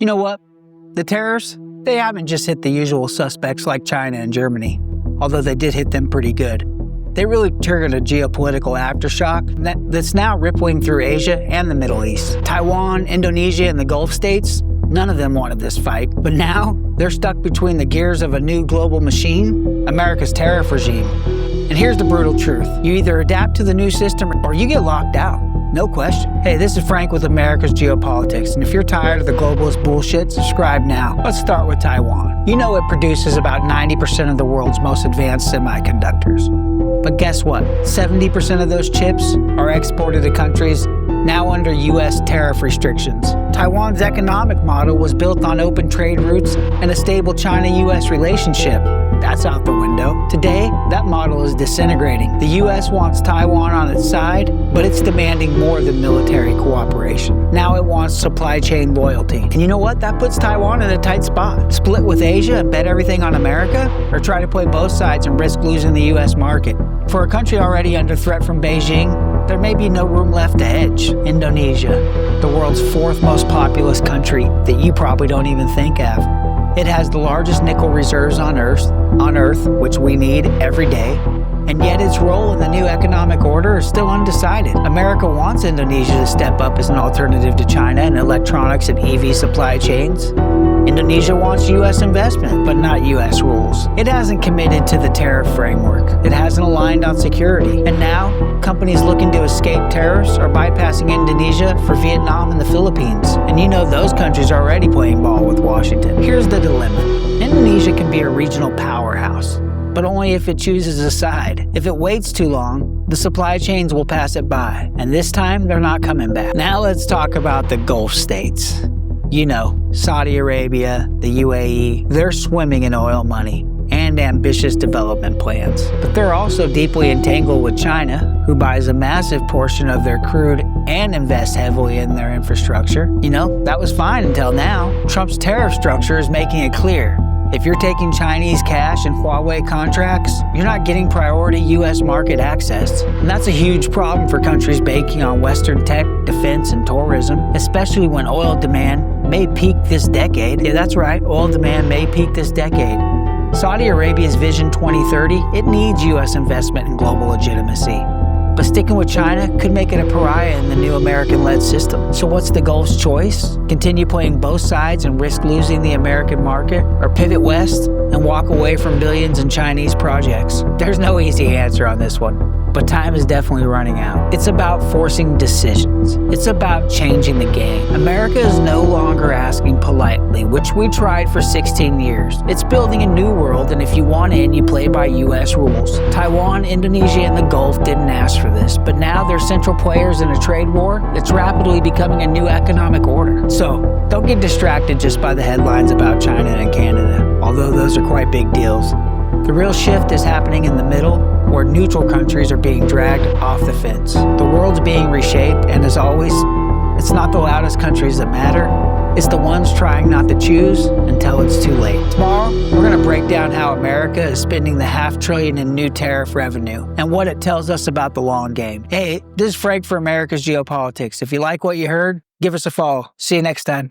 You know what? The tariffs, they haven't just hit the usual suspects like China and Germany, although they did hit them pretty good. They really triggered a geopolitical aftershock that's now rippling through Asia and the Middle East. Taiwan, Indonesia, and the Gulf states, none of them wanted this fight, but now they're stuck between the gears of a new global machine, America's tariff regime. And here's the brutal truth. You either adapt to the new system or you get locked out. No question. Hey, this is Frank with America's Geopolitics, and if you're tired of the globalist bullshit, subscribe now. Let's start with Taiwan. You know it produces about 90% of the world's most advanced semiconductors. But guess what? 70% of those chips are exported to countries now under U.S. tariff restrictions. Taiwan's economic model was built on open trade routes and a stable China-U.S. relationship. That's out the window. Today, that model is disintegrating. The U.S. wants Taiwan on its side, but it's demanding more than military cooperation. Now it wants supply chain loyalty. And you know what? That puts Taiwan in a tight spot. Split with Asia and bet everything on America? Or try to play both sides and risk losing the U.S. market? For a country already under threat from Beijing, there may be no room left to hedge. Indonesia, the world's fourth most populous country that you probably don't even think of. It has the largest nickel reserves on Earth, which we need every day, and yet its role in the new economic order is still undecided. America wants Indonesia to step up as an alternative to China in electronics and EV supply chains. Indonesia wants U.S. investment, but not U.S. rules. It hasn't committed to the tariff framework. It hasn't aligned on security. And now, companies looking to escape tariffs are bypassing Indonesia for Vietnam and the Philippines. And you know those countries are already playing ball with Washington. Here's the dilemma. Indonesia can be a regional powerhouse, but only if it chooses a side. If it waits too long, the supply chains will pass it by. And this time, they're not coming back. Now let's talk about the Gulf states. You know, Saudi Arabia, the UAE, they're swimming in oil money and ambitious development plans. But they're also deeply entangled with China, who buys a massive portion of their crude and invests heavily in their infrastructure. You know, that was fine until now. Trump's tariff structure is making it clear. If you're taking Chinese cash and Huawei contracts, you're not getting priority U.S. market access. And that's a huge problem for countries banking on Western tech, defense, and tourism, especially when oil demand may peak this decade. Yeah, that's right, oil demand may peak this decade. Saudi Arabia's Vision 2030, it needs U.S. investment in global legitimacy. But sticking with China could make it a pariah in the new American-led system. So what's the Gulf's choice? Continue playing both sides and risk losing the American market? Or pivot west and walk away from billions in Chinese projects? There's no easy answer on this one. But time is definitely running out. It's about forcing decisions. It's about changing the game. America is no longer asking politely, which we tried for 16 years. It's building a new world, and if you want in, you play by U.S. rules. Taiwan, Indonesia, and the Gulf didn't ask for this, but now they're central players in a trade war that's rapidly becoming a new economic order. So, don't get distracted just by the headlines about China and Canada, although those are quite big deals. The real shift is happening in the middle, where neutral countries are being dragged off the fence. The world's being reshaped, and as always, it's not the loudest countries that matter. It's the ones trying not to choose until it's too late. Tomorrow, we're going to break down how America is spending the $500 billion in new tariff revenue and what it tells us about the long game. Hey, this is Frank for America's Geopolitics. If you like what you heard, give us a follow. See you next time.